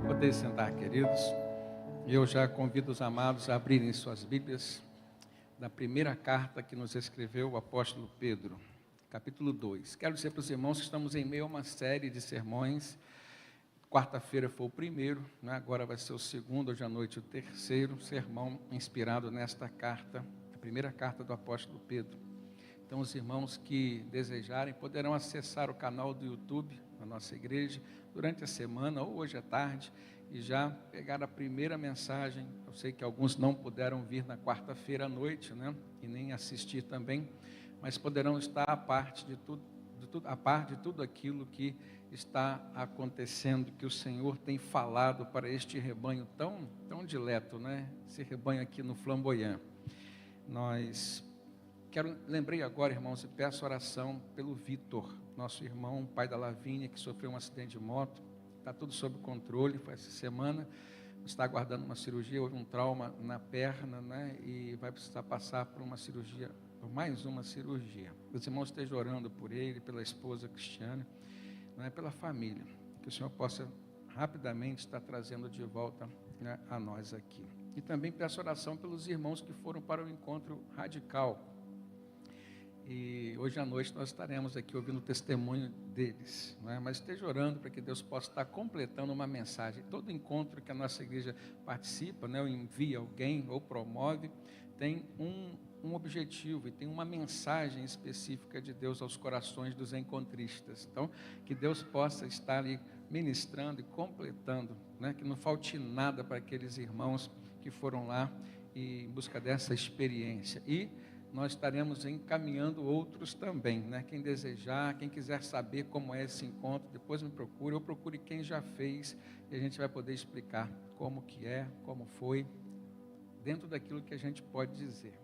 Poder sentar, queridos. Eu já convido os amados a abrirem suas Bíblias da primeira carta que nos escreveu o apóstolo Pedro, capítulo 2. Quero dizer para os irmãos que estamos em meio a uma série de sermões. Quarta-feira foi o primeiro, né? Agora vai ser o segundo, hoje à noite o terceiro sermão inspirado nesta carta, a primeira carta do apóstolo Pedro. Então os irmãos que desejarem poderão acessar o canal do YouTube da nossa igreja durante a semana ou hoje à tarde e já pegar a primeira mensagem. Eu sei que alguns não puderam vir na quarta-feira à noite, né? E nem assistir também, mas poderão estar a parte de tudo aquilo que está acontecendo, que o Senhor tem falado para este rebanho tão dileto, né? Esse rebanho aqui no Flamboyant. Lembrei agora, irmãos, e peço oração pelo Vitor, nosso irmão, pai da Lavínia, que sofreu um acidente de moto. Está tudo sob controle, foi essa semana, está aguardando uma cirurgia, houve um trauma na perna, né? E vai precisar passar por mais uma cirurgia. Os irmãos estejam orando por ele, pela esposa Cristiana, né? Pela família, que o Senhor possa rapidamente estar trazendo de volta, né, a nós aqui. E também peço oração pelos irmãos que foram para o encontro radical. E hoje à noite nós estaremos aqui ouvindo o testemunho deles, né? Mas esteja orando para que Deus possa estar completando uma mensagem. Todo encontro que a nossa igreja participa, né, ou envia alguém ou promove, tem um objetivo e tem uma mensagem específica de Deus aos corações dos encontristas. Então, que Deus possa estar ali ministrando e completando, né? Que não falte nada para aqueles irmãos que foram lá em busca dessa experiência. E nós estaremos encaminhando outros também, né? Quem desejar, quem quiser saber como é esse encontro, depois me procure, ou procure quem já fez, e a gente vai poder explicar como que é, como foi, dentro daquilo que a gente pode dizer.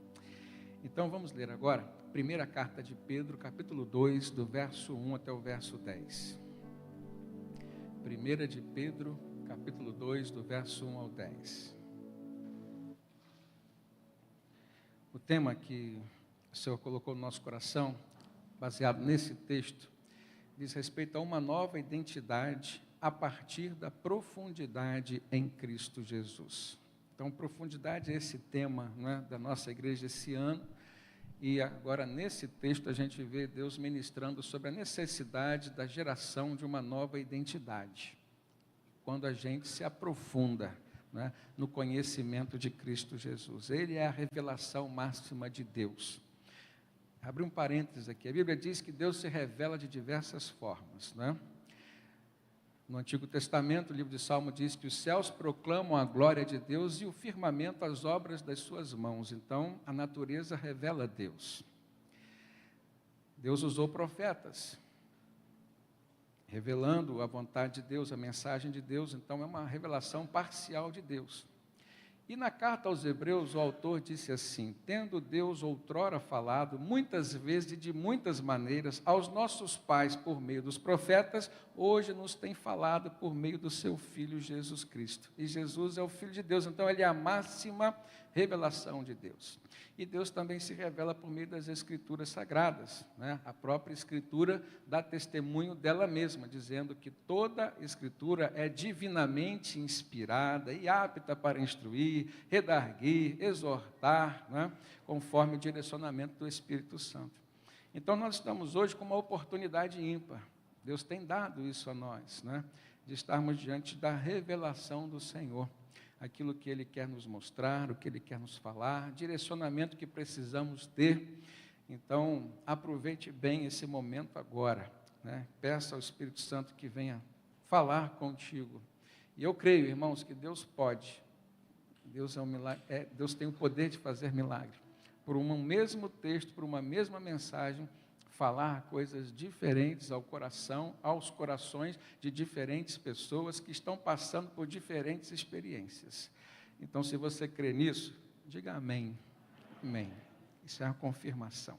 Então vamos ler agora, primeira carta de Pedro, capítulo 2, do verso 1 até o verso 10. Primeira de Pedro, capítulo 2, do verso 1 ao 10. O tema que o Senhor colocou no nosso coração, baseado nesse texto, diz respeito a uma nova identidade a partir da profundidade em Cristo Jesus. Então, profundidade é esse tema, né, da nossa igreja esse ano, e agora nesse texto a gente vê Deus ministrando sobre a necessidade da geração de uma nova identidade, quando a gente se aprofunda, né, no conhecimento de Cristo Jesus. Ele é a revelação máxima de Deus. Abri um parênteses aqui. A Bíblia diz que Deus se revela de diversas formas, né? No Antigo Testamento, o livro de Salmo diz que os céus proclamam a glória de Deus e o firmamento as obras das suas mãos. Então, a natureza revela Deus. Deus usou profetas, revelando a vontade de Deus, a mensagem de Deus. Então é uma revelação parcial de Deus. E na carta aos Hebreus o autor disse assim: tendo Deus outrora falado muitas vezes e de muitas maneiras aos nossos pais por meio dos profetas, hoje nos tem falado por meio do seu Filho Jesus Cristo. E Jesus é o Filho de Deus, então ele é a máxima revelação de Deus. E Deus também se revela por meio das Escrituras Sagradas, né? A própria Escritura dá testemunho dela mesma, dizendo que toda Escritura é divinamente inspirada e apta para instruir, redarguir, exortar, né? Conforme o direcionamento do Espírito Santo. Então nós estamos hoje com uma oportunidade ímpar. Deus tem dado isso a nós, né? De estarmos diante da revelação do Senhor. Aquilo que Ele quer nos mostrar, o que Ele quer nos falar, direcionamento que precisamos ter. Então, aproveite bem esse momento agora, né? Peça ao Espírito Santo que venha falar contigo. E eu creio, irmãos, que Deus pode. Deus é um milagre, Deus tem o poder de fazer milagre. Por um mesmo texto, por uma mesma mensagem, falar coisas diferentes aos corações de diferentes pessoas que estão passando por diferentes experiências. Então, se você crê nisso, diga amém. Amém. Isso é uma confirmação.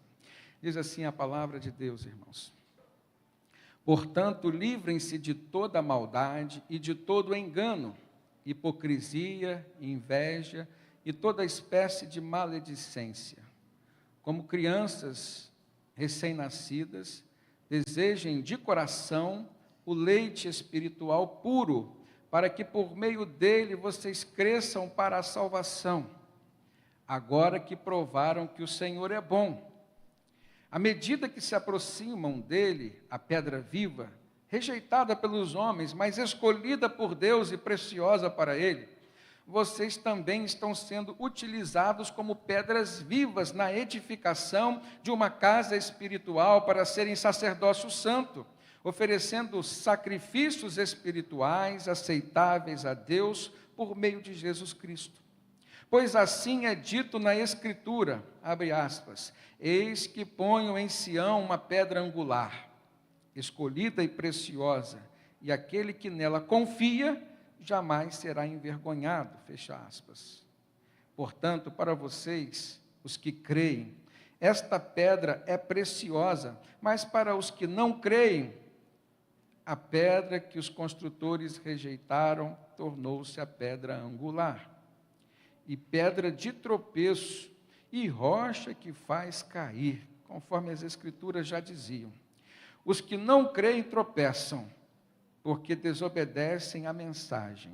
Diz assim a palavra de Deus, irmãos: portanto, livrem-se de toda maldade e de todo engano, hipocrisia, inveja e toda espécie de maledicência. Como crianças recém-nascidas, desejem de coração o leite espiritual puro, para que por meio dele vocês cresçam para a salvação, agora que provaram que o Senhor é bom. À medida que se aproximam dele, a pedra viva, rejeitada pelos homens, mas escolhida por Deus e preciosa para ele, vocês também estão sendo utilizados como pedras vivas na edificação de uma casa espiritual para serem sacerdócio santo, oferecendo sacrifícios espirituais aceitáveis a Deus por meio de Jesus Cristo. Pois assim é dito na Escritura, abre aspas, eis que ponho em Sião uma pedra angular, escolhida e preciosa, e aquele que nela confia jamais será envergonhado, fecha aspas. Portanto, para vocês, os que creem, esta pedra é preciosa, mas para os que não creem, a pedra que os construtores rejeitaram tornou-se a pedra angular, e pedra de tropeço, e rocha que faz cair, conforme as Escrituras já diziam. Os que não creem tropeçam, porque desobedecem a mensagem,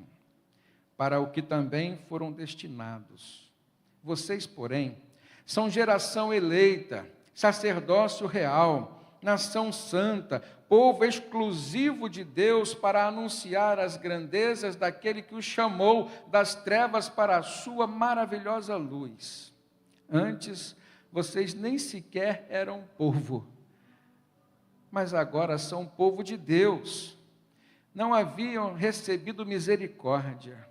para o que também foram destinados. Vocês, porém, são geração eleita, sacerdócio real, nação santa, povo exclusivo de Deus para anunciar as grandezas daquele que os chamou das trevas para a sua maravilhosa luz. Antes, vocês nem sequer eram povo, mas agora são povo de Deus. Não haviam recebido misericórdia,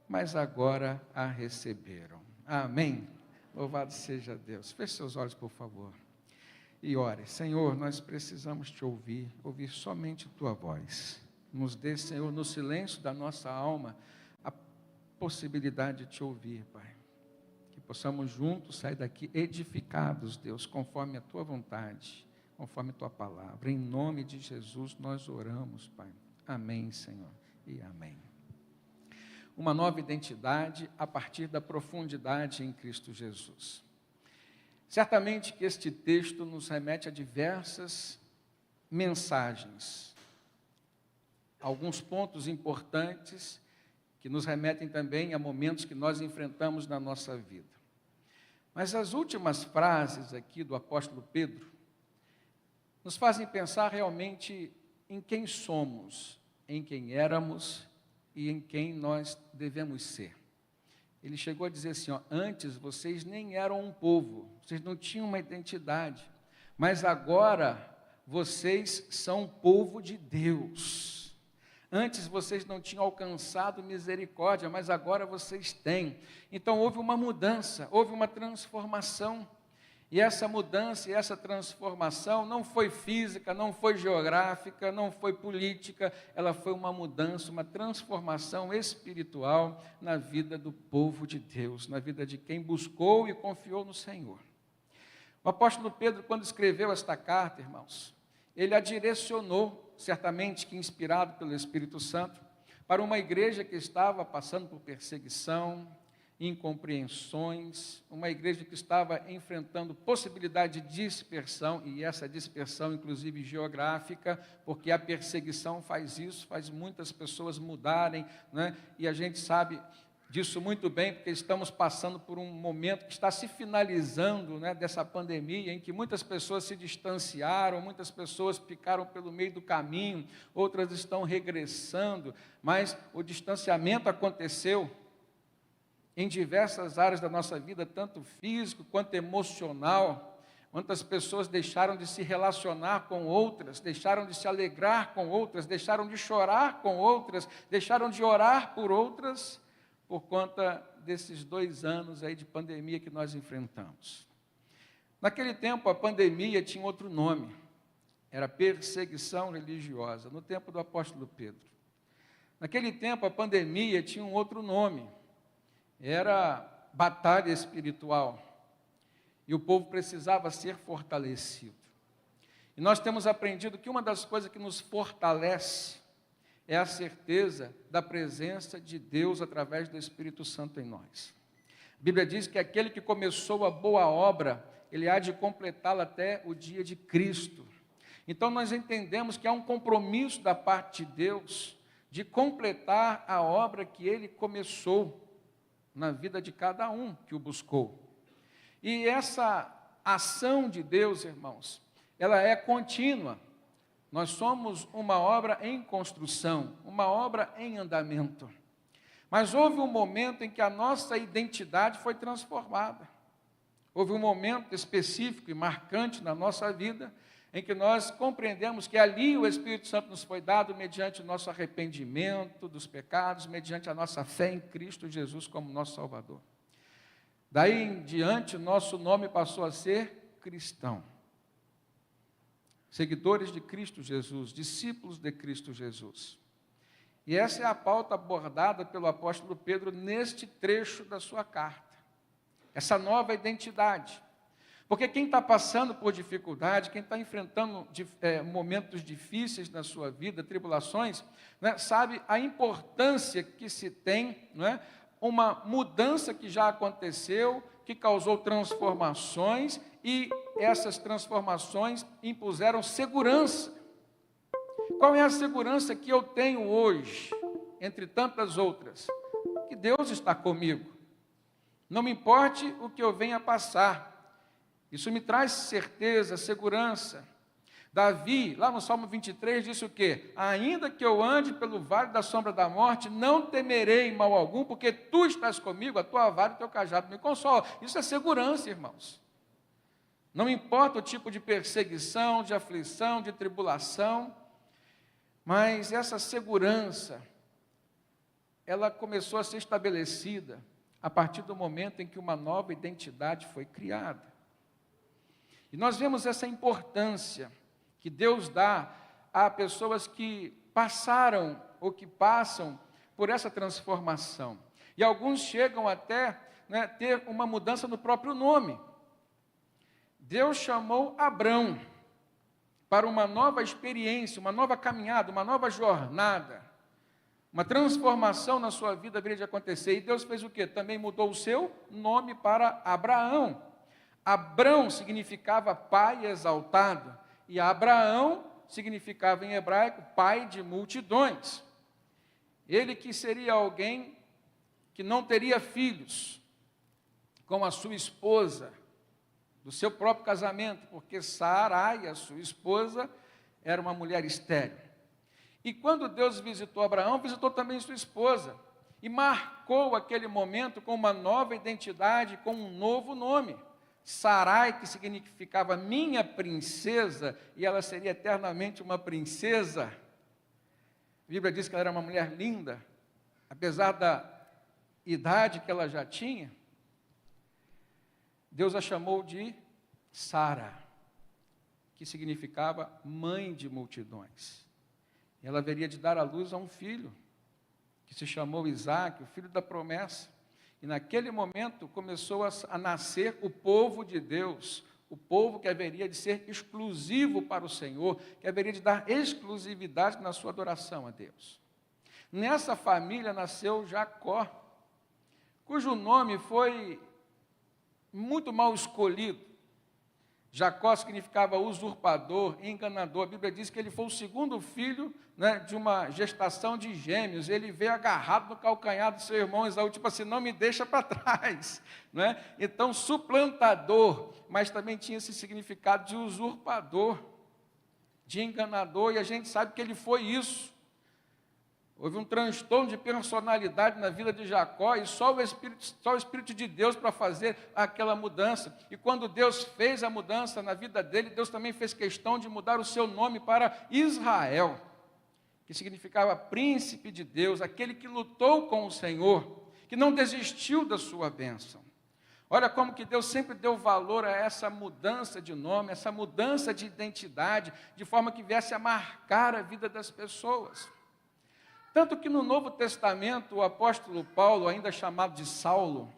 mas agora a receberam. Amém. Louvado seja Deus. Feche seus olhos, por favor. E ore. Senhor, nós precisamos te ouvir somente tua voz. Nos dê, Senhor, no silêncio da nossa alma, a possibilidade de te ouvir, Pai. Que possamos juntos sair daqui edificados, Deus, conforme a tua vontade, conforme a tua palavra. Em nome de Jesus nós oramos, Pai. Amém, Senhor, e amém. Uma nova identidade a partir da profundidade em Cristo Jesus. Certamente que este texto nos remete a diversas mensagens, alguns pontos importantes que nos remetem também a momentos que nós enfrentamos na nossa vida. Mas as últimas frases aqui do apóstolo Pedro nos fazem pensar realmente em quem somos, em quem éramos e em quem nós devemos ser. Ele chegou a dizer assim, antes vocês nem eram um povo, vocês não tinham uma identidade, mas agora vocês são povo de Deus. Antes vocês não tinham alcançado misericórdia, mas agora vocês têm. Então houve uma mudança, houve uma transformação. E essa mudança e essa transformação não foi física, não foi geográfica, não foi política, ela foi uma mudança, uma transformação espiritual na vida do povo de Deus, na vida de quem buscou e confiou no Senhor. O apóstolo Pedro, quando escreveu esta carta, irmãos, ele a direcionou, certamente que inspirado pelo Espírito Santo, para uma igreja que estava passando por perseguição, incompreensões, uma igreja que estava enfrentando possibilidade de dispersão, e essa dispersão inclusive geográfica, porque a perseguição faz isso, faz muitas pessoas mudarem, né? E a gente sabe disso muito bem, porque estamos passando por um momento que está se finalizando, né, dessa pandemia, em que muitas pessoas se distanciaram, muitas pessoas ficaram pelo meio do caminho, outras estão regressando, mas o distanciamento aconteceu em diversas áreas da nossa vida, tanto físico quanto emocional. Quantas pessoas deixaram de se relacionar com outras, deixaram de se alegrar com outras, deixaram de chorar com outras, deixaram de orar por outras, por conta desses 2 anos aí de pandemia que nós enfrentamos. Naquele tempo, a pandemia tinha outro nome, era perseguição religiosa, no tempo do apóstolo Pedro. Naquele tempo, a pandemia tinha um outro nome, era batalha espiritual, e o povo precisava ser fortalecido. E nós temos aprendido que uma das coisas que nos fortalece é a certeza da presença de Deus através do Espírito Santo em nós. A Bíblia diz que aquele que começou a boa obra, ele há de completá-la até o dia de Cristo. Então nós entendemos que há um compromisso da parte de Deus de completar a obra que ele começou na vida de cada um que o buscou. E essa ação de Deus, irmãos, ela é contínua. Nós somos uma obra em construção, uma obra em andamento. Mas houve um momento em que a nossa identidade foi transformada. Houve um momento específico e marcante na nossa vida, em que nós compreendemos que ali o Espírito Santo nos foi dado mediante o nosso arrependimento dos pecados, mediante a nossa fé em Cristo Jesus como nosso Salvador. Daí em diante, nosso nome passou a ser cristão. Seguidores de Cristo Jesus, discípulos de Cristo Jesus. E essa é a pauta abordada pelo apóstolo Pedro neste trecho da sua carta. Essa nova identidade. Porque quem está passando por dificuldade, quem está enfrentando momentos difíceis na sua vida, tribulações, né, sabe a importância que se tem, né, uma mudança que já aconteceu, que causou transformações, e essas transformações impuseram segurança. Qual é a segurança que eu tenho hoje, entre tantas outras? Que Deus está comigo. Não me importe o que eu venha passar. Isso me traz certeza, segurança. Davi, lá no Salmo 23, disse o quê? Ainda que eu ande pelo vale da sombra da morte, não temerei mal algum, porque tu estás comigo, a tua vara e o teu cajado me consolam. Isso é segurança, irmãos. Não importa o tipo de perseguição, de aflição, de tribulação, mas essa segurança, ela começou a ser estabelecida a partir do momento em que uma nova identidade foi criada. E nós vemos essa importância que Deus dá a pessoas que passaram ou que passam por essa transformação. E alguns chegam até, né, ter uma mudança no próprio nome. Deus chamou Abrão para uma nova experiência, uma nova caminhada, uma nova jornada. Uma transformação na sua vida haveria de acontecer. E Deus fez o quê? Também mudou o seu nome para Abraão. Abrão significava pai exaltado, e Abraão significava em hebraico pai de multidões. Ele que seria alguém que não teria filhos com a sua esposa, do seu próprio casamento, porque Sarai, a sua esposa, era uma mulher estéril. E quando Deus visitou Abraão, visitou também sua esposa, e marcou aquele momento com uma nova identidade, com um novo nome. Sarai, que significava minha princesa, e ela seria eternamente uma princesa. A Bíblia diz que ela era uma mulher linda, apesar da idade que ela já tinha. Deus a chamou de Sara, que significava mãe de multidões. E ela haveria de dar à luz a um filho, que se chamou Isaque, o filho da promessa. E naquele momento começou a nascer o povo de Deus, o povo que haveria de ser exclusivo para o Senhor, que haveria de dar exclusividade na sua adoração a Deus. Nessa família nasceu Jacó, cujo nome foi muito mal escolhido. Jacó significava usurpador, enganador. A Bíblia diz que ele foi o segundo filho, né, de uma gestação de gêmeos. Ele veio agarrado no calcanhar do seu irmão Esaú, tipo assim, não me deixa para trás. Né? Então, suplantador, mas também tinha esse significado de usurpador, de enganador, e a gente sabe que ele foi isso. Houve um transtorno de personalidade na vida de Jacó, e só o Espírito de Deus para fazer aquela mudança. E quando Deus fez a mudança na vida dele, Deus também fez questão de mudar o seu nome para Israel, que significava príncipe de Deus, aquele que lutou com o Senhor, que não desistiu da sua bênção. Olha como que Deus sempre deu valor a essa mudança de nome, essa mudança de identidade, de forma que viesse a marcar a vida das pessoas. Tanto que no Novo Testamento, o apóstolo Paulo, ainda chamado de Saulo,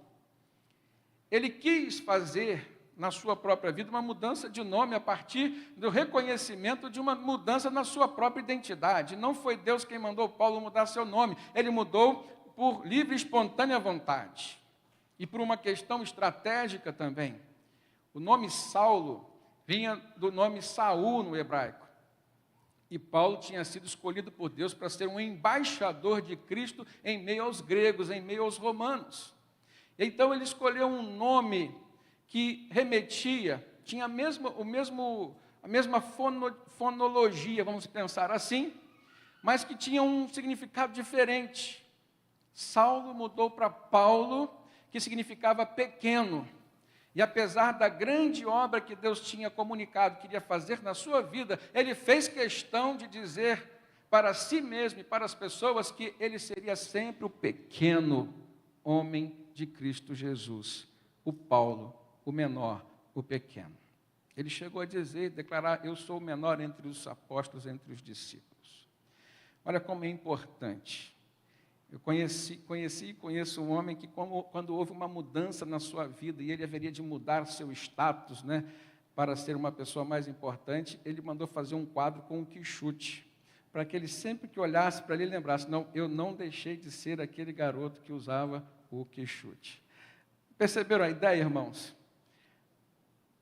ele quis fazer na sua própria vida uma mudança de nome a partir do reconhecimento de uma mudança na sua própria identidade. Não foi Deus quem mandou Paulo mudar seu nome, ele mudou por livre e espontânea vontade. E por uma questão estratégica também. O nome Saulo vinha do nome Saul no hebraico. E Paulo tinha sido escolhido por Deus para ser um embaixador de Cristo em meio aos gregos, em meio aos romanos. Então ele escolheu um nome que remetia, tinha a mesma fonologia, vamos pensar assim, mas que tinha um significado diferente. Saulo mudou para Paulo, que significava pequeno. E apesar da grande obra que Deus tinha comunicado, queria fazer na sua vida, ele fez questão de dizer para si mesmo e para as pessoas que ele seria sempre o pequeno homem de Cristo Jesus, o Paulo, o menor, o pequeno. Ele chegou a dizer, declarar, eu sou o menor entre os apóstolos, entre os discípulos. Olha como é importante. Eu conheci e conheço um homem que, quando houve uma mudança na sua vida, e ele haveria de mudar seu status, né, para ser uma pessoa mais importante, ele mandou fazer um quadro com um quichute, para que ele sempre que olhasse para ele lembrasse, não, eu não deixei de ser aquele garoto que usava o quichute. Perceberam a ideia, irmãos?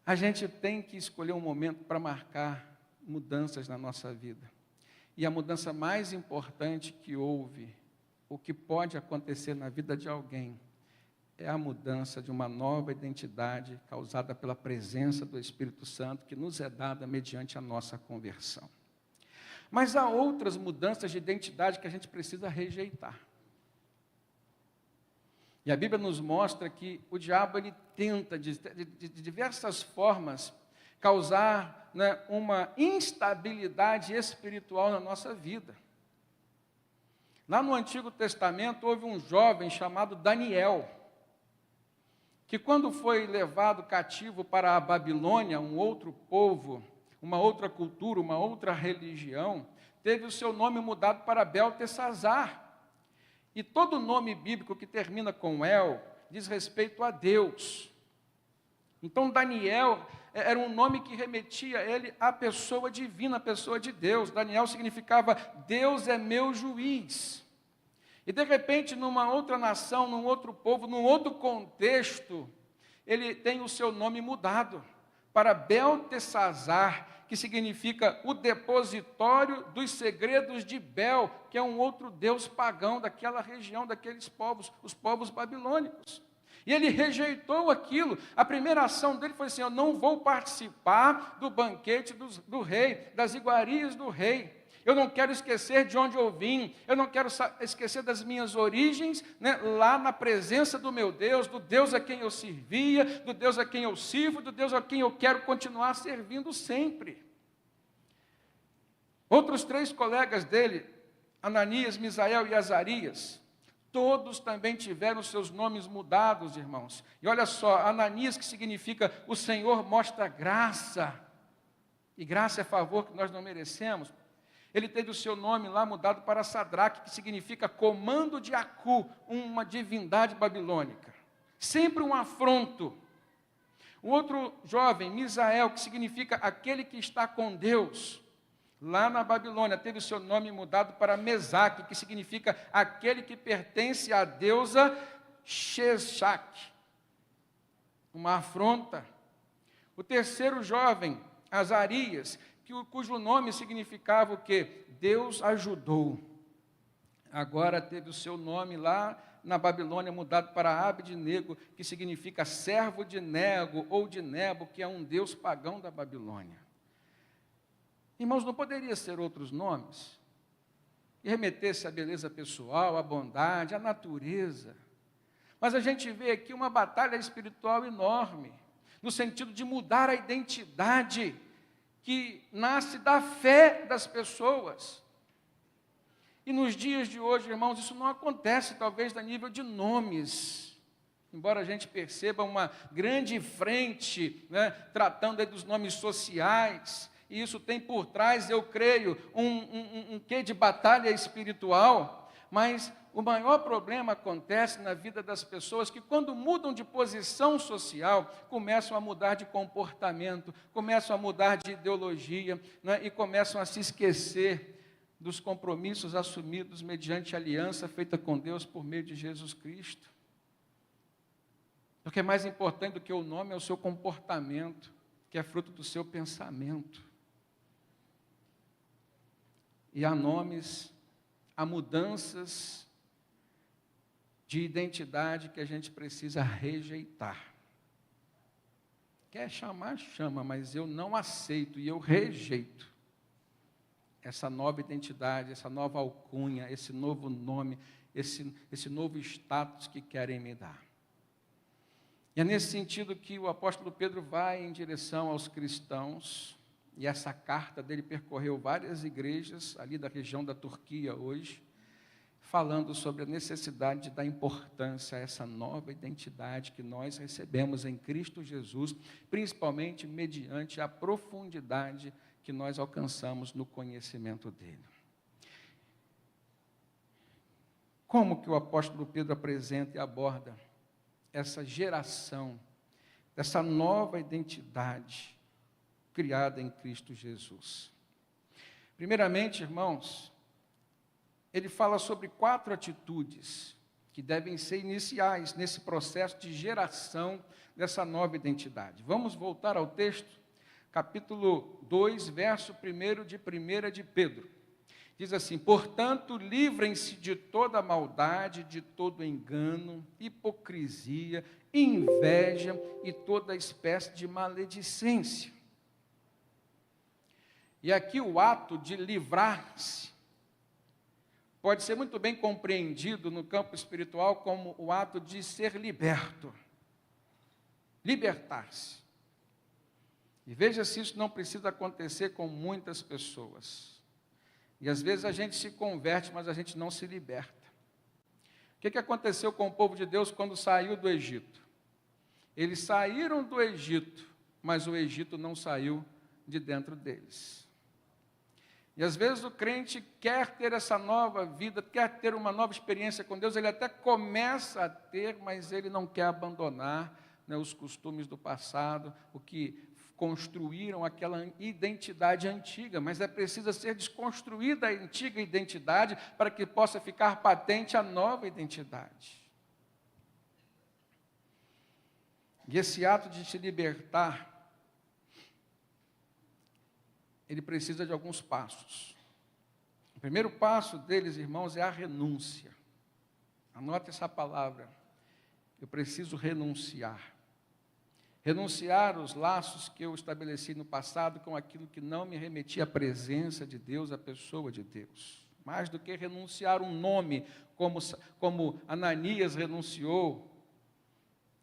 A gente tem que escolher um momento para marcar mudanças na nossa vida. E a mudança mais importante que houve, o que pode acontecer na vida de alguém, é a mudança de uma nova identidade causada pela presença do Espírito Santo, que nos é dada mediante a nossa conversão. Mas há outras mudanças de identidade que a gente precisa rejeitar. E a Bíblia nos mostra que o diabo ele tenta, de diversas formas, causar, né, uma instabilidade espiritual na nossa vida. Lá no Antigo Testamento, houve um jovem chamado Daniel, que quando foi levado cativo para a Babilônia, um outro povo, uma outra cultura, uma outra religião, teve o seu nome mudado para Beltesazar. E todo nome bíblico que termina com El diz respeito a Deus. Então Daniel era um nome que remetia ele à pessoa divina, à pessoa de Deus. Daniel significava Deus é meu juiz. E de repente, numa outra nação, num outro povo, num outro contexto, ele tem o seu nome mudado para Beltesazar, que significa o depositório dos segredos de Bel, que é um outro deus pagão daquela região, daqueles povos, os povos babilônicos. E ele rejeitou aquilo. A primeira ação dele foi assim, eu não vou participar do banquete do rei, das iguarias do rei. Eu não quero esquecer de onde eu vim, eu não quero esquecer das minhas origens, né, lá na presença do meu Deus, do Deus a quem eu servia, do Deus a quem eu sirvo, do Deus a quem eu quero continuar servindo sempre. Outros 3 colegas dele, Ananias, Misael e Azarias, todos também tiveram seus nomes mudados, irmãos. E olha só, Ananias, que significa o Senhor mostra graça, e graça é favor que nós não merecemos. Ele teve o seu nome lá mudado para Sadraque, que significa comando de Acu, uma divindade babilônica. Sempre um afronto. O outro jovem, Misael, que significa aquele que está com Deus, lá na Babilônia, teve o seu nome mudado para Mesaque, que significa aquele que pertence à deusa Sheshak. Uma afronta. O terceiro jovem, Azarias, cujo nome significava o quê? Deus ajudou. Agora teve o seu nome lá na Babilônia mudado para Abednego, que significa servo de Nego ou de Nebo, que é um deus pagão da Babilônia. Irmãos, não poderia ser outros nomes? E remeter-se à beleza pessoal, à bondade, à natureza. Mas a gente vê aqui uma batalha espiritual enorme, no sentido de mudar a identidade que nasce da fé das pessoas. E nos dias de hoje, irmãos, isso não acontece, talvez, a nível de nomes. Embora a gente perceba uma grande frente, né, tratando aí dos nomes sociais, e isso tem por trás, eu creio, um quê de batalha espiritual, mas o maior problema acontece na vida das pessoas que, quando mudam de posição social, começam a mudar de comportamento, começam a mudar de ideologia, né, e começam a se esquecer dos compromissos assumidos mediante a aliança feita com Deus por meio de Jesus Cristo. Porque mais importante do que o nome é o seu comportamento, que é fruto do seu pensamento. e há nomes, há mudanças de identidade que a gente precisa rejeitar. Quer chamar, chama, mas eu não aceito e eu rejeito essa nova identidade, essa nova alcunha, esse novo nome, esse novo status que querem me dar. E é nesse sentido que o apóstolo Pedro vai em direção aos cristãos, e essa carta dele percorreu várias igrejas ali da região da Turquia hoje, falando sobre a necessidade de dar importância a essa nova identidade que nós recebemos em Cristo Jesus, principalmente mediante a profundidade que nós alcançamos no conhecimento dele. Como que o apóstolo Pedro apresenta e aborda essa geração, dessa nova identidade criada em Cristo Jesus? Primeiramente, irmãos, ele fala sobre 4 atitudes que devem ser iniciais nesse processo de geração dessa nova identidade. Vamos voltar ao texto, capítulo 2, verso 1 de Pedro. Diz assim: portanto, livrem-se de toda maldade, de todo engano, hipocrisia, inveja e toda espécie de maledicência. E aqui o ato de livrar-se pode ser muito bem compreendido no campo espiritual como o ato de ser liberto, libertar-se. E veja se isso não precisa acontecer com muitas pessoas. E às vezes a gente se converte, mas a gente não se liberta. O que aconteceu com o povo de Deus quando saiu do Egito? Eles saíram do Egito, mas o Egito não saiu de dentro deles. E às vezes o crente quer ter essa nova vida, quer ter uma nova experiência com Deus, ele até começa a ter, mas ele não quer abandonar, né, os costumes do passado, o que construíram aquela identidade antiga, mas é preciso ser desconstruída a antiga identidade para que possa ficar patente a nova identidade. E esse ato de se libertar, ele precisa de alguns passos. O primeiro passo deles, irmãos, é a renúncia. Anote essa palavra. Eu preciso renunciar. Renunciar os laços que eu estabeleci no passado com aquilo que não me remetia à presença de Deus, à pessoa de Deus. Mais do que renunciar um nome, como Ananias renunciou,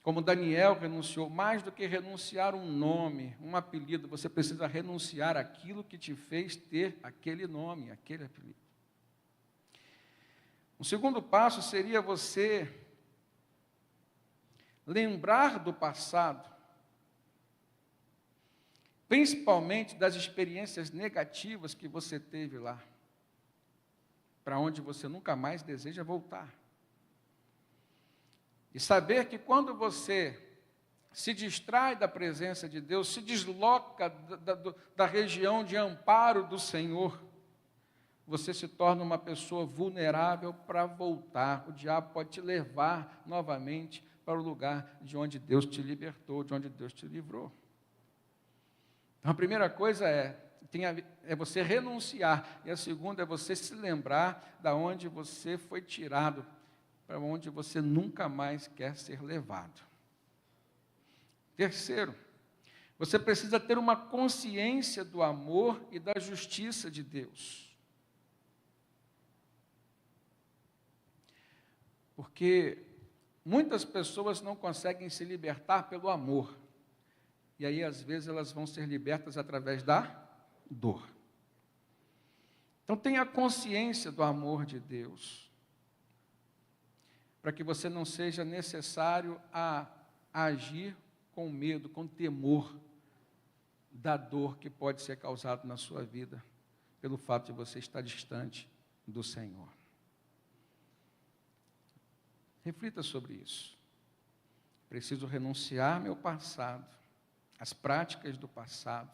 como Daniel renunciou, mais do que renunciar um nome, um apelido, você precisa renunciar aquilo que te fez ter aquele nome, aquele apelido. O segundo passo seria você lembrar do passado, principalmente das experiências negativas que você teve lá, para onde você nunca mais deseja voltar. E saber que quando você se distrai da presença de Deus, se desloca da região de amparo do Senhor, você se torna uma pessoa vulnerável para voltar. O diabo pode te levar novamente para o lugar de onde Deus te libertou, de onde Deus te livrou. Então, a primeira coisa é você renunciar, e a segunda é você se lembrar da onde você foi tirado, para onde você nunca mais quer ser levado. Terceiro, você precisa ter uma consciência do amor e da justiça de Deus. Porque muitas pessoas não conseguem se libertar pelo amor. E aí, às vezes, elas vão ser libertas através da dor. Então, tenha consciência do amor de Deus, para que você não seja necessário a agir com medo, com temor da dor que pode ser causada na sua vida, pelo fato de você estar distante do Senhor. Reflita sobre isso. Preciso renunciar ao meu passado, às práticas do passado,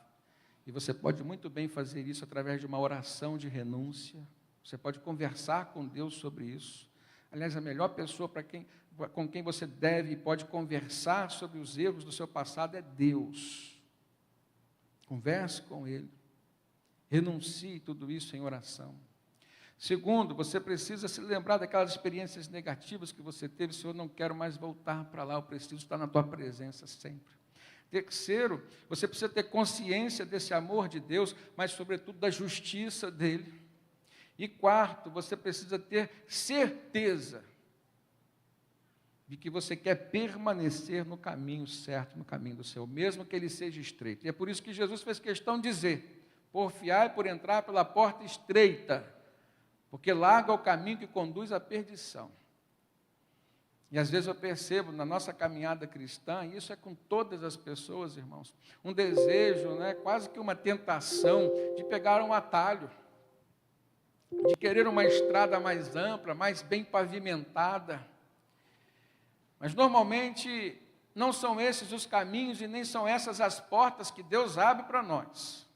e você pode muito bem fazer isso através de uma oração de renúncia. Você pode conversar com Deus sobre isso. Aliás, a melhor pessoa com quem você deve e pode conversar sobre os erros do seu passado é Deus. Converse com Ele. Renuncie tudo isso em oração. Segundo, você precisa se lembrar daquelas experiências negativas que você teve. Senhor, não quero mais voltar para lá, eu preciso estar na tua presença sempre. Terceiro, você precisa ter consciência desse amor de Deus, mas sobretudo da justiça dele. E quarto, você precisa ter certeza de que você quer permanecer no caminho certo, no caminho do Senhor, mesmo que ele seja estreito. E é por isso que Jesus fez questão de dizer: porfiai por entrar pela porta estreita, porque largo é o caminho que conduz à perdição. E às vezes eu percebo na nossa caminhada cristã, e isso é com todas as pessoas, irmãos, um desejo, quase que uma tentação de pegar um atalho, de querer uma estrada mais ampla, mais bem pavimentada. Mas normalmente não são esses os caminhos e nem são essas as portas que Deus abre para nós.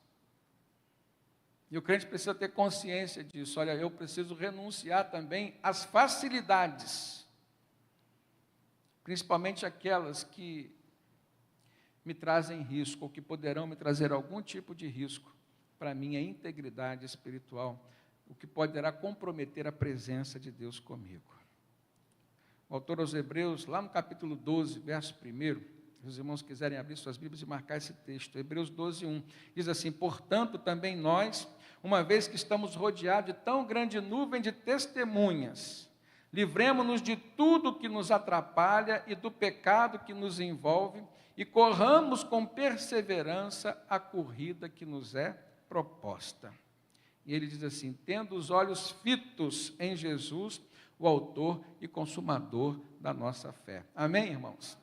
E o crente precisa ter consciência disso. Olha, eu preciso renunciar também às facilidades, principalmente aquelas que me trazem risco, ou que poderão me trazer algum tipo de risco para a minha integridade espiritual, o que poderá comprometer a presença de Deus comigo. O autor aos Hebreus, lá no capítulo 12, verso 1, se os irmãos quiserem abrir suas Bíblias e marcar esse texto, Hebreus 12, 1, diz assim: portanto, também nós, uma vez que estamos rodeados de tão grande nuvem de testemunhas, livremo-nos de tudo que nos atrapalha e do pecado que nos envolve, e corramos com perseverança a corrida que nos é proposta. E ele diz assim: tendo os olhos fitos em Jesus, o autor e consumador da nossa fé. Amém, irmãos?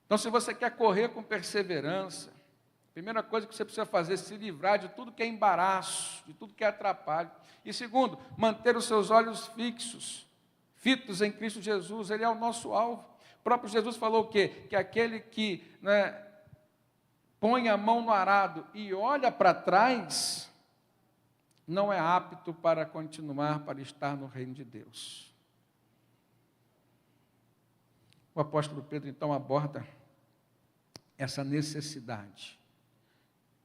Então, se você quer correr com perseverança, a primeira coisa que você precisa fazer é se livrar de tudo que é embaraço, de tudo que é atrapalho. E segundo, manter os seus olhos fitos em Cristo Jesus. Ele é o nosso alvo. O próprio Jesus falou o quê? Que aquele que põe a mão no arado e olha para trás, não é apto para continuar, para estar no reino de Deus. O apóstolo Pedro, então, aborda essa necessidade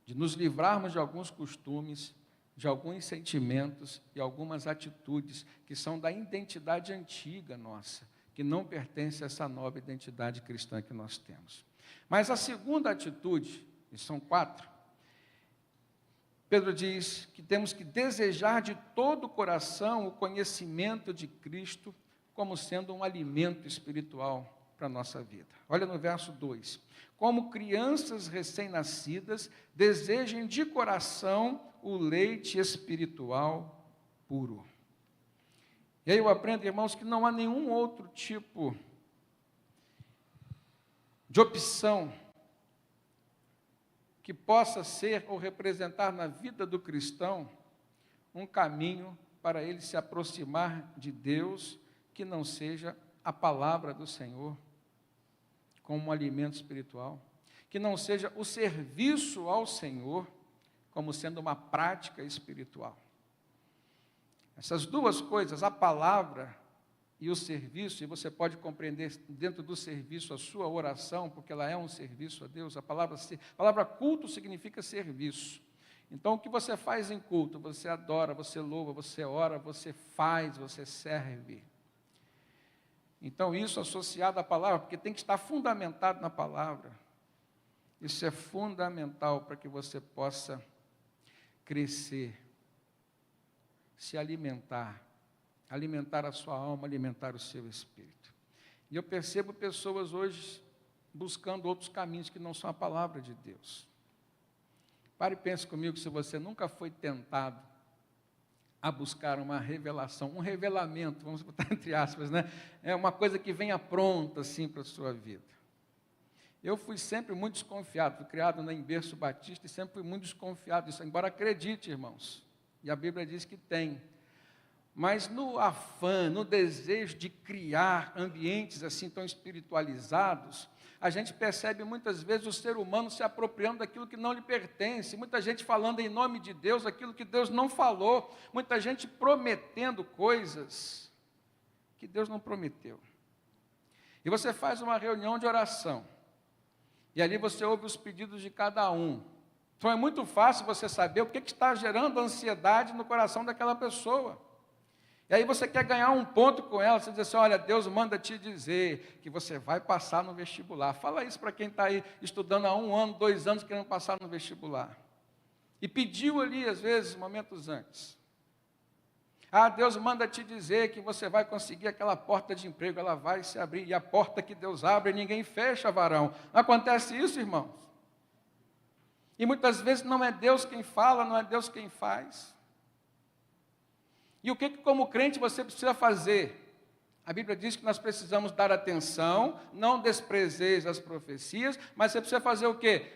de nos livrarmos de alguns costumes, de alguns sentimentos e algumas atitudes que são da identidade antiga nossa, que não pertence a essa nova identidade cristã que nós temos. Mas a segunda atitude, e são 4, Pedro diz que temos que desejar de todo o coração o conhecimento de Cristo como sendo um alimento espiritual para a nossa vida. Olha no verso 2. Como crianças recém-nascidas, desejem de coração o leite espiritual puro. E aí eu aprendo, irmãos, que não há nenhum outro tipo de opção que possa ser ou representar na vida do cristão um caminho para ele se aproximar de Deus, que não seja a palavra do Senhor como um alimento espiritual, que não seja o serviço ao Senhor como sendo uma prática espiritual. Essas duas coisas, a palavra e o serviço, e você pode compreender dentro do serviço a sua oração, porque ela é um serviço a Deus. A palavra culto significa serviço. Então, o que você faz em culto? Você adora, você louva, você ora, você faz, você serve. Então, isso associado à palavra, porque tem que estar fundamentado na palavra. Isso é fundamental para que você possa crescer, se alimentar a sua alma, alimentar o seu espírito. E eu percebo pessoas hoje buscando outros caminhos que não são a palavra de Deus. Pare e pense comigo, se você nunca foi tentado a buscar uma revelação, um revelamento, vamos botar entre aspas, é uma coisa que venha pronta assim para a sua vida. Eu fui sempre muito desconfiado, fui criado em berço batista e sempre fui muito desconfiado disso, embora acredite, irmãos, e a Bíblia diz que tem. Mas no afã, no desejo de criar ambientes assim tão espiritualizados, a gente percebe muitas vezes o ser humano se apropriando daquilo que não lhe pertence, muita gente falando em nome de Deus aquilo que Deus não falou, muita gente prometendo coisas que Deus não prometeu. E você faz uma reunião de oração, e ali você ouve os pedidos de cada um, Então é muito fácil você saber o que está gerando ansiedade no coração daquela pessoa. E aí você quer ganhar um ponto com ela, você diz assim, olha, Deus manda te dizer que você vai passar no vestibular. Fala isso para quem está aí estudando há 1 ano, 2 anos, querendo passar no vestibular. E pediu ali, às vezes, momentos antes. Ah, Deus manda te dizer que você vai conseguir aquela porta de emprego, ela vai se abrir. E a porta que Deus abre, ninguém fecha, varão. Não acontece isso, irmãos? E muitas vezes não é Deus quem fala, não é Deus quem faz. E o que como crente você precisa fazer? A Bíblia diz que nós precisamos dar atenção, não desprezeis as profecias, mas você precisa fazer o quê?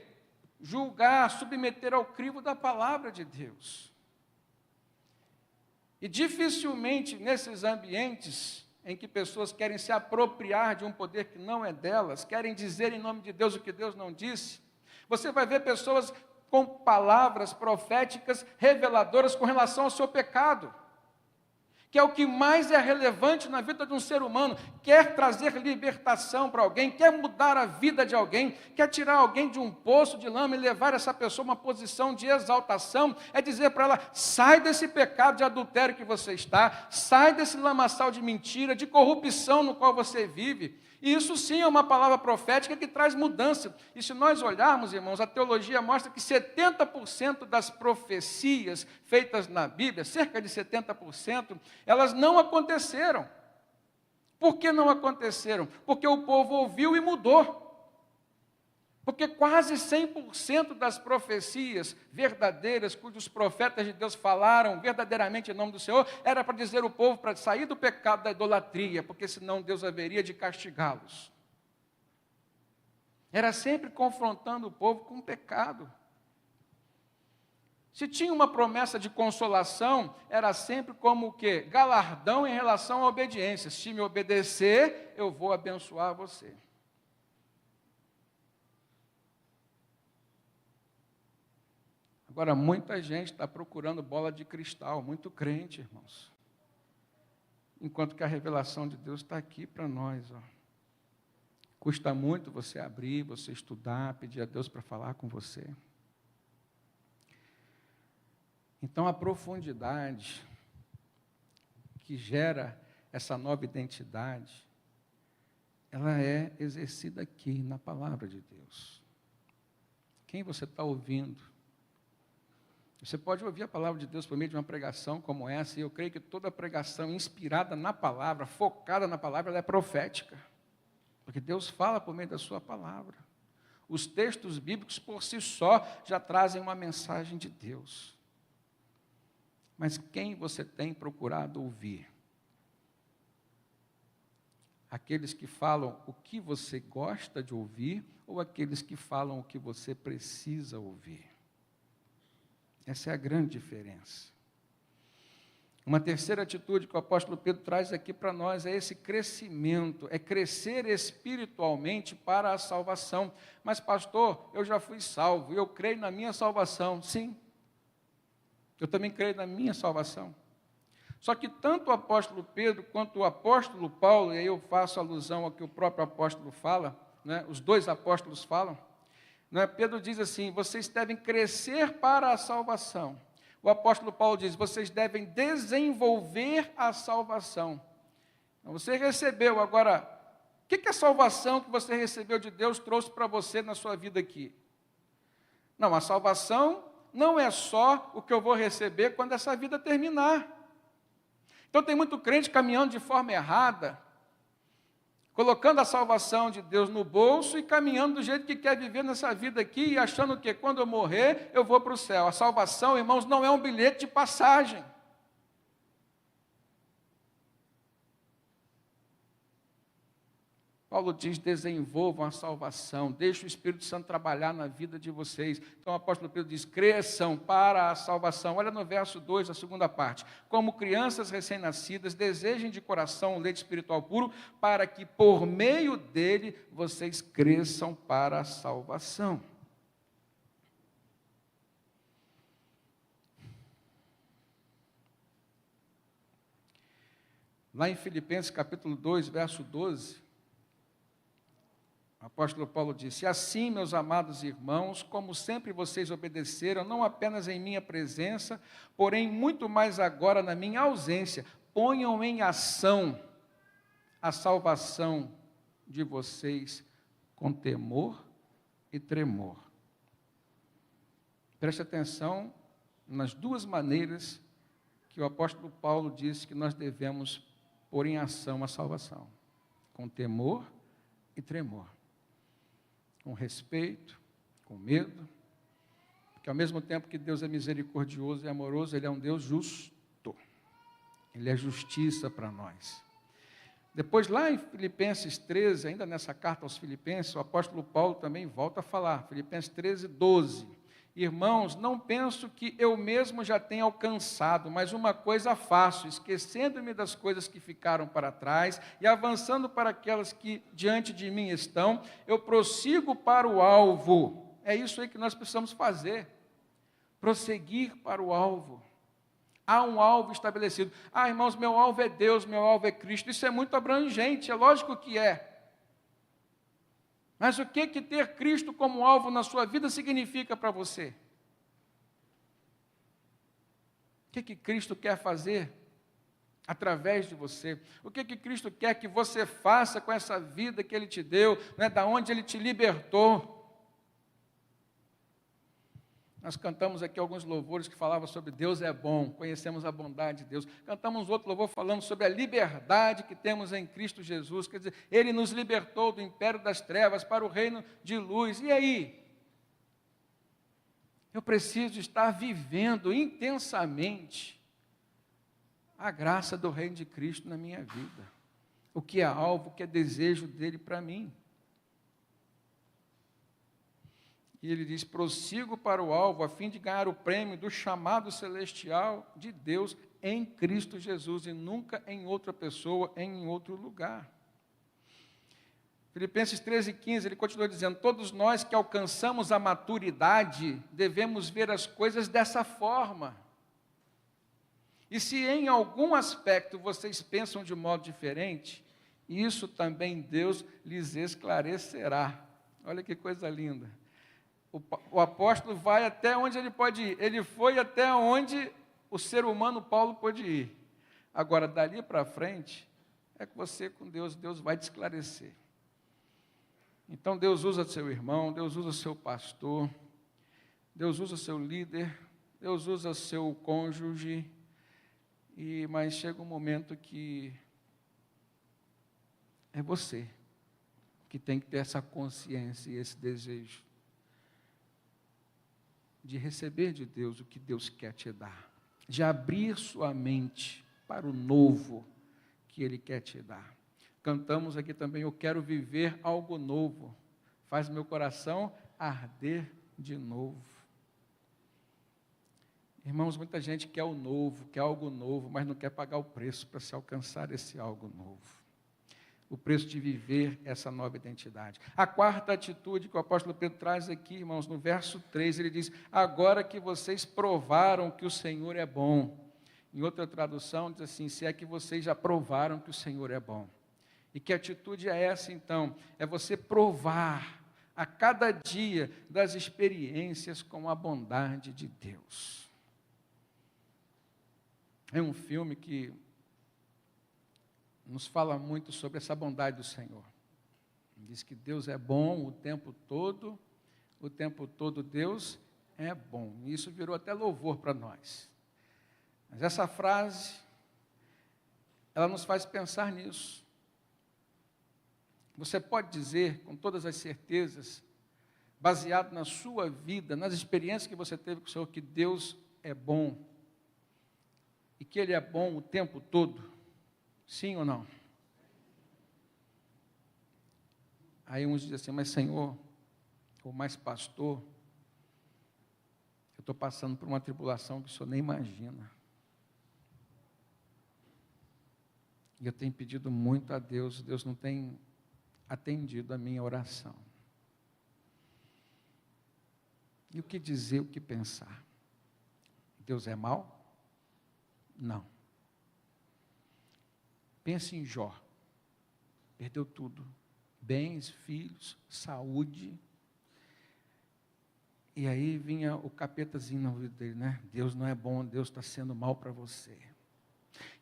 Julgar, submeter ao crivo da palavra de Deus. E dificilmente nesses ambientes em que pessoas querem se apropriar de um poder que não é delas, querem dizer em nome de Deus o que Deus não disse, você vai ver pessoas com palavras proféticas reveladoras com relação ao seu pecado, que é o que mais é relevante na vida de um ser humano, quer trazer libertação para alguém, quer mudar a vida de alguém, quer tirar alguém de um poço de lama e levar essa pessoa a uma posição de exaltação, é dizer para ela, sai desse pecado de adultério que você está, sai desse lamaçal de mentira, de corrupção no qual você vive. E isso sim é uma palavra profética que traz mudança. E se nós olharmos, irmãos, a teologia mostra que 70% das profecias feitas na Bíblia, cerca de 70%, elas não aconteceram. Por que não aconteceram? Porque o povo ouviu e mudou. Porque quase 100% das profecias verdadeiras, cujos profetas de Deus falaram verdadeiramente em nome do Senhor, era para dizer ao povo para sair do pecado da idolatria, porque senão Deus haveria de castigá-los. Era sempre confrontando o povo com o pecado. Se tinha uma promessa de consolação, era sempre como o quê? Galardão em relação à obediência. Se me obedecer, eu vou abençoar você. Agora, muita gente está procurando bola de cristal, muito crente, irmãos. Enquanto que a revelação de Deus está aqui para nós. Ó. Custa muito você abrir, você estudar, pedir a Deus para falar com você. Então, a profundidade que gera essa nova identidade, ela é exercida aqui, na palavra de Deus. Quem você está ouvindo? Você pode ouvir a palavra de Deus por meio de uma pregação como essa, e eu creio que toda pregação inspirada na palavra, focada na palavra, ela é profética. Porque Deus fala por meio da sua palavra. Os textos bíblicos, por si só, já trazem uma mensagem de Deus. Mas quem você tem procurado ouvir? Aqueles que falam o que você gosta de ouvir, ou aqueles que falam o que você precisa ouvir? Essa é a grande diferença. Uma terceira atitude que o apóstolo Pedro traz aqui para nós é esse crescimento, é crescer espiritualmente para a salvação. Mas, pastor, eu já fui salvo, eu creio na minha salvação. Sim, eu também creio na minha salvação. Só que tanto o apóstolo Pedro quanto o apóstolo Paulo, e aí eu faço alusão ao que o próprio apóstolo fala, né, os dois apóstolos falam, Pedro diz assim, vocês devem crescer para a salvação. O apóstolo Paulo diz, vocês devem desenvolver a salvação. Então, você recebeu, agora, o que a salvação que você recebeu de Deus trouxe para você na sua vida aqui? Não, a salvação não é só o que eu vou receber quando essa vida terminar. Então tem muito crente caminhando de forma errada, colocando a salvação de Deus no bolso e caminhando do jeito que quer viver nessa vida aqui e achando que quando eu morrer eu vou para o céu. A salvação, irmãos, não é um bilhete de passagem. Paulo diz, desenvolvam a salvação, deixe o Espírito Santo trabalhar na vida de vocês. Então o apóstolo Pedro diz, cresçam para a salvação. Olha no verso 2, a segunda parte. Como crianças recém-nascidas, desejem de coração o leite espiritual puro, para que por meio dele vocês cresçam para a salvação. Lá em Filipenses capítulo 2, verso 12, o O apóstolo Paulo disse: assim, meus amados irmãos, como sempre vocês obedeceram, não apenas em minha presença, porém muito mais agora na minha ausência, ponham em ação a salvação de vocês com temor e tremor. Preste atenção nas duas maneiras que o apóstolo Paulo disse que nós devemos pôr em ação a salvação: com temor e tremor, com respeito, com medo, porque ao mesmo tempo que Deus é misericordioso e amoroso, Ele é um Deus justo, Ele é justiça para nós. Depois, lá em Filipenses 13, ainda nessa carta aos Filipenses, o apóstolo Paulo também volta a falar, Filipenses 13, 12. Irmãos, não penso que eu mesmo já tenha alcançado, mas uma coisa faço, esquecendo-me das coisas que ficaram para trás e avançando para aquelas que diante de mim estão, eu prossigo para o alvo. É isso aí que nós precisamos fazer, prosseguir para o alvo. Há um alvo estabelecido. Ah, irmãos, meu alvo é Deus, meu alvo é Cristo. Isso é muito abrangente, é lógico que é. Mas o que ter Cristo como alvo na sua vida significa para você? O que Cristo quer fazer através de você? O que Cristo quer que você faça com essa vida que Ele te deu, né, da onde Ele te libertou? Nós cantamos aqui alguns louvores que falavam sobre Deus é bom, conhecemos a bondade de Deus. Cantamos outro louvor falando sobre a liberdade que temos em Cristo Jesus. Quer dizer, Ele nos libertou do império das trevas para o reino de luz. E aí? Eu preciso estar vivendo intensamente a graça do reino de Cristo na minha vida. O que é alvo, o que é desejo dele para mim. E ele diz: prossigo para o alvo, a fim de ganhar o prêmio do chamado celestial de Deus em Cristo Jesus, e nunca em outra pessoa, em outro lugar. Filipenses 13, 15, ele continua dizendo: todos nós que alcançamos a maturidade, devemos ver as coisas dessa forma. E se em algum aspecto vocês pensam de modo diferente, isso também Deus lhes esclarecerá. Olha que coisa linda. O apóstolo vai até onde ele pode ir. Ele foi até onde o ser humano Paulo pôde ir. Agora, dali para frente, é que você com Deus, Deus vai te esclarecer. Então, Deus usa seu irmão, Deus usa seu pastor, Deus usa seu líder, Deus usa seu cônjuge, mas chega um momento que é você que tem que ter essa consciência e esse desejo de receber de Deus o que Deus quer te dar, de abrir sua mente para o novo que Ele quer te dar. Cantamos aqui também: eu quero viver algo novo, faz meu coração arder de novo. Irmãos, muita gente quer o novo, quer algo novo, mas não quer pagar o preço para se alcançar esse algo novo. O preço de viver essa nova identidade. A quarta atitude que o apóstolo Pedro traz aqui, irmãos, no verso 3, ele diz: agora que vocês provaram que o Senhor é bom. Em outra tradução diz assim: se é que vocês já provaram que o Senhor é bom. E que atitude é essa então? É você provar a cada dia das experiências com a bondade de Deus. É um filme que nos fala muito sobre essa bondade do Senhor. Diz que Deus é bom o tempo todo Deus é bom. E isso virou até louvor para nós. Mas essa frase, ela nos faz pensar nisso. Você pode dizer com todas as certezas, baseado na sua vida, nas experiências que você teve com o Senhor, que Deus é bom, e que Ele é bom o tempo todo? Sim ou não? Aí uns dizem assim: mas Senhor, ou mais pastor, eu estou passando por uma tribulação que o Senhor nem imagina. E eu tenho pedido muito a Deus, Deus não tem atendido a minha oração. E o que dizer, o que pensar? Deus é mau? Não. Pense em Jó. Perdeu tudo. bens, filhos, saúde. E aí vinha o capetazinho na vida dele, né? Deus não é bom, Deus está sendo mal para você.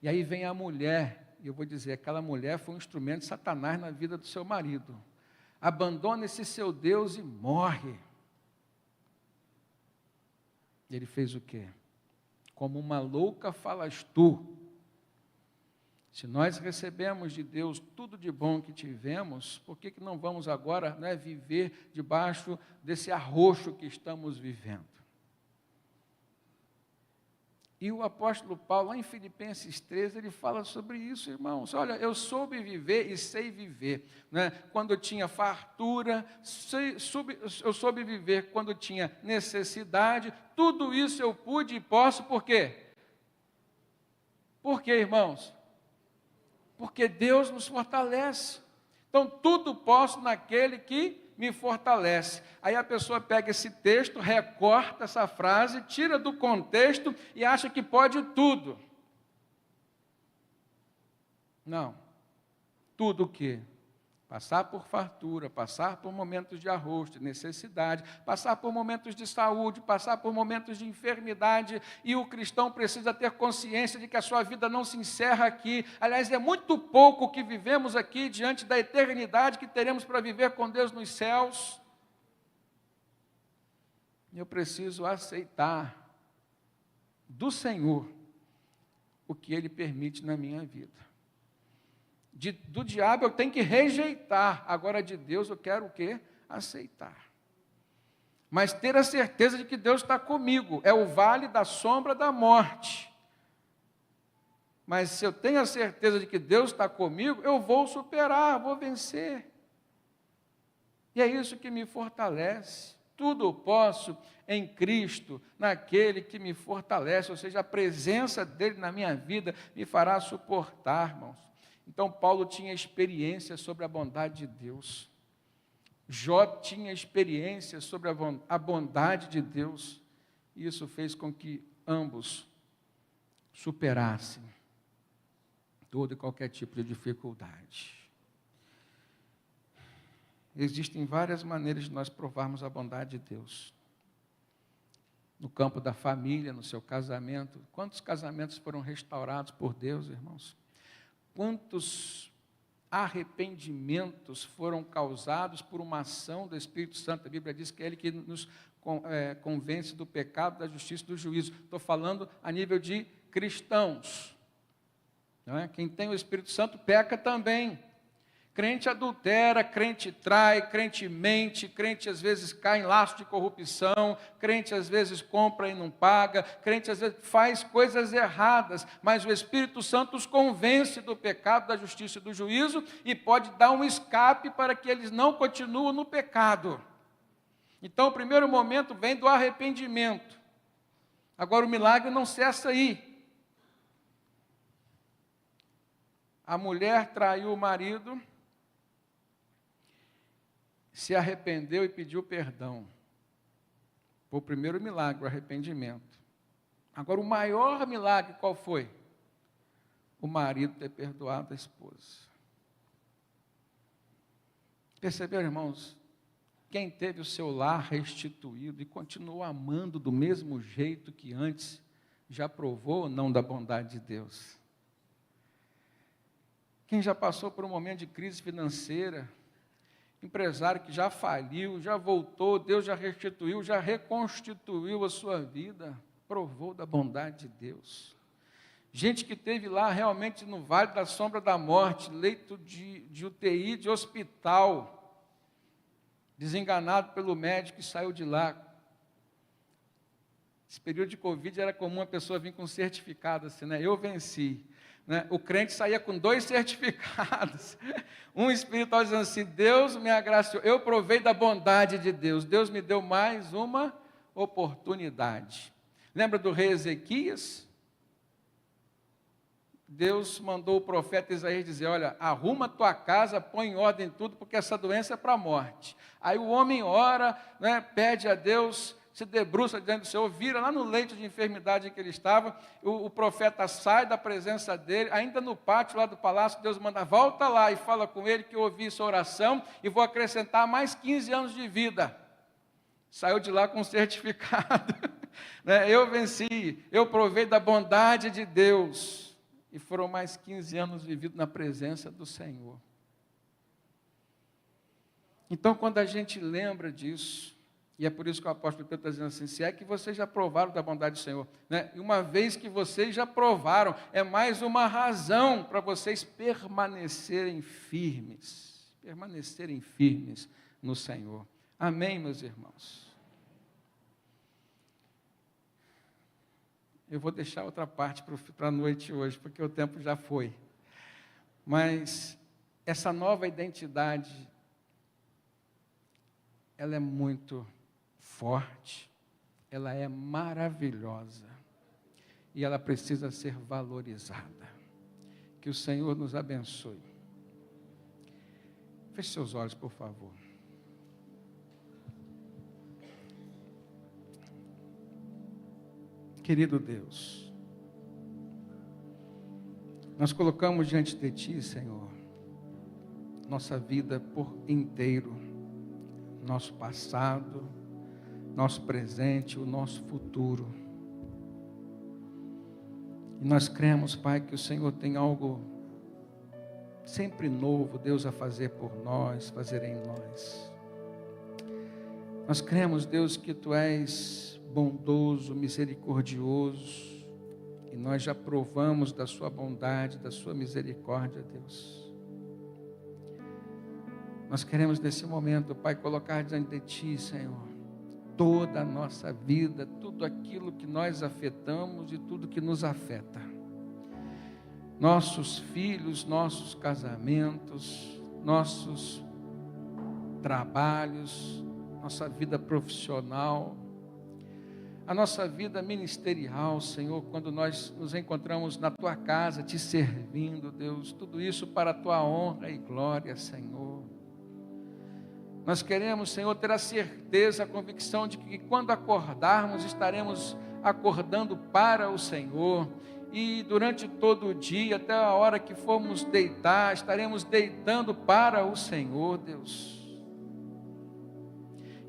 E aí vem a mulher, e eu vou dizer, aquela mulher foi um instrumento de Satanás na vida do seu marido. Abandona esse seu Deus e morre. Ele fez o quê? Como uma louca falas tu. Se nós recebemos de Deus tudo de bom que tivemos, por que não vamos agora, né, viver debaixo desse arroxo que estamos vivendo? E o apóstolo Paulo, lá em Filipenses 3, ele fala sobre isso, irmãos. Olha, eu soube viver e sei viver. Né? Quando tinha fartura, eu soube viver quando tinha necessidade. Tudo isso eu pude e posso, por quê? Por quê, irmãos? Porque Deus nos fortalece. Então, tudo posso naquele que me fortalece. Aí a pessoa pega esse texto, recorta essa frase, tira do contexto e acha que pode tudo. Não. Tudo o quê? Passar por fartura, passar por momentos de arroxo, de necessidade, passar por momentos de saúde, passar por momentos de enfermidade, e o cristão precisa ter consciência de que a sua vida não se encerra aqui. Aliás, é muito pouco que vivemos aqui diante da eternidade que teremos para viver com Deus nos céus. Eu preciso aceitar do Senhor o que Ele permite na minha vida. Do diabo eu tenho que rejeitar, agora de Deus eu quero o quê? Aceitar. Mas ter a certeza de que Deus está comigo, é o vale da sombra da morte. Mas se eu tenho a certeza de que Deus está comigo, eu vou superar, vou vencer. E é isso que me fortalece. Tudo posso em Cristo, naquele que me fortalece, ou seja, a presença dele na minha vida me fará suportar, irmãos. Então, Paulo tinha experiência sobre a bondade de Deus. Jó tinha experiência sobre a bondade de Deus. E isso fez com que ambos superassem todo e qualquer tipo de dificuldade. Existem várias maneiras de nós provarmos a bondade de Deus. No campo da família, no seu casamento. Quantos casamentos foram restaurados por Deus, irmãos? Quantos arrependimentos foram causados por uma ação do Espírito Santo? A Bíblia diz que é Ele que nos convence do pecado, da justiça e do juízo. Estou falando a nível de cristãos. Não é? Quem tem o Espírito Santo peca também. Crente adultera, crente trai, crente mente, crente às vezes cai em laço de corrupção, crente às vezes compra e não paga, crente às vezes faz coisas erradas, mas o Espírito Santo os convence do pecado, da justiça e do juízo e pode dar um escape para que eles não continuem no pecado. Então o primeiro momento vem do arrependimento. Agora o milagre não cessa aí. A mulher traiu o marido, se arrependeu e pediu perdão. Foi o primeiro milagre, o arrependimento. Agora, o maior milagre qual foi? O marido ter perdoado a esposa. Perceberam, irmãos? Quem teve o seu lar restituído e continuou amando do mesmo jeito que antes, já provou ou não da bondade de Deus? Quem já passou por um momento de crise financeira, empresário que já faliu, já voltou, Deus já restituiu, já reconstituiu a sua vida, provou da bondade de Deus. Gente que esteve lá realmente no vale da sombra da morte, leito de UTI, de hospital, desenganado pelo médico e saiu de lá. Esse período de Covid era comum a pessoa vir com um certificado assim, né? Eu venci. Né? O crente saía com 2 certificados, um espiritual dizendo assim, Deus me agraciou, eu provei da bondade de Deus, Deus me deu mais uma oportunidade. Lembra do rei Ezequias? Deus mandou o profeta Isaías dizer, olha, arruma tua casa, põe em ordem tudo, porque essa doença é para a morte. Aí o homem ora, né, pede a Deus se debruça diante do Senhor, vira lá no leito de enfermidade em que ele estava, o profeta sai da presença dele, ainda no pátio lá do palácio, Deus manda, volta lá e fala com ele que eu ouvi sua oração e vou acrescentar mais 15 anos de vida. Saiu de lá com um certificado. Eu venci, eu provei da bondade de Deus. E foram mais 15 anos vividos na presença do Senhor. Então, quando a gente lembra disso, e é por isso que o apóstolo Pedro está dizendo assim, se é que vocês já provaram da bondade do Senhor, e uma vez que vocês já provaram, é mais uma razão para vocês permanecerem firmes no Senhor. Amém, meus irmãos? Eu vou deixar outra parte para a noite hoje, porque o tempo já foi. Mas essa nova identidade, ela é muito forte, ela é maravilhosa, e ela precisa ser valorizada. Que o Senhor nos abençoe. Feche seus olhos, por favor. Querido Deus, nós colocamos diante de Ti, Senhor, nossa vida por inteiro, nosso passado, nosso presente, o nosso futuro. E nós cremos, Pai, que o Senhor tem algo sempre novo, Deus, a fazer por nós, fazer em nós. Nós cremos, Deus, que Tu és bondoso, misericordioso, e nós já provamos da sua bondade, da sua misericórdia, Deus. Nós queremos nesse momento, Pai, colocar diante de Ti, Senhor, toda a nossa vida, tudo aquilo que nós afetamos e tudo que nos afeta. Nossos filhos, nossos casamentos, nossos trabalhos, nossa vida profissional, a nossa vida ministerial, Senhor, quando nós nos encontramos na Tua casa, Te servindo, Deus, tudo isso para a Tua honra e glória, Senhor. Nós queremos, Senhor, ter a certeza, a convicção de que quando acordarmos, estaremos acordando para o Senhor, e durante todo o dia, até a hora que formos deitar, estaremos deitando para o Senhor, Deus.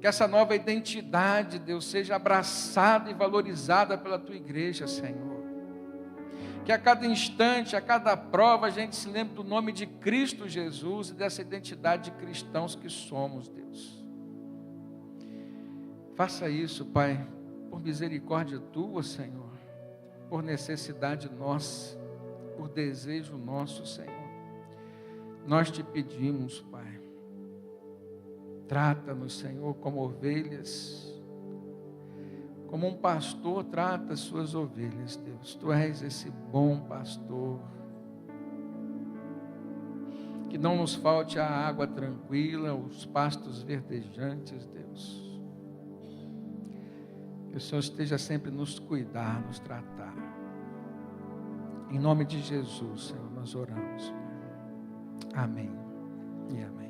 Que essa nova identidade, Deus, seja abraçada e valorizada pela Tua igreja, Senhor. Que a cada instante, a cada prova, a gente se lembre do nome de Cristo Jesus e dessa identidade de cristãos que somos, Deus. Faça isso, Pai, por misericórdia Tua, Senhor, por necessidade nossa, por desejo nosso, Senhor. Nós Te pedimos, Pai, trata-nos, Senhor, como ovelhas, como um pastor trata as suas ovelhas, Deus. Tu és esse bom pastor, que não nos falte a água tranquila, os pastos verdejantes, Deus. Que o Senhor esteja sempre nos cuidar, nos tratar. Em nome de Jesus, Senhor, nós oramos. Amém e amém.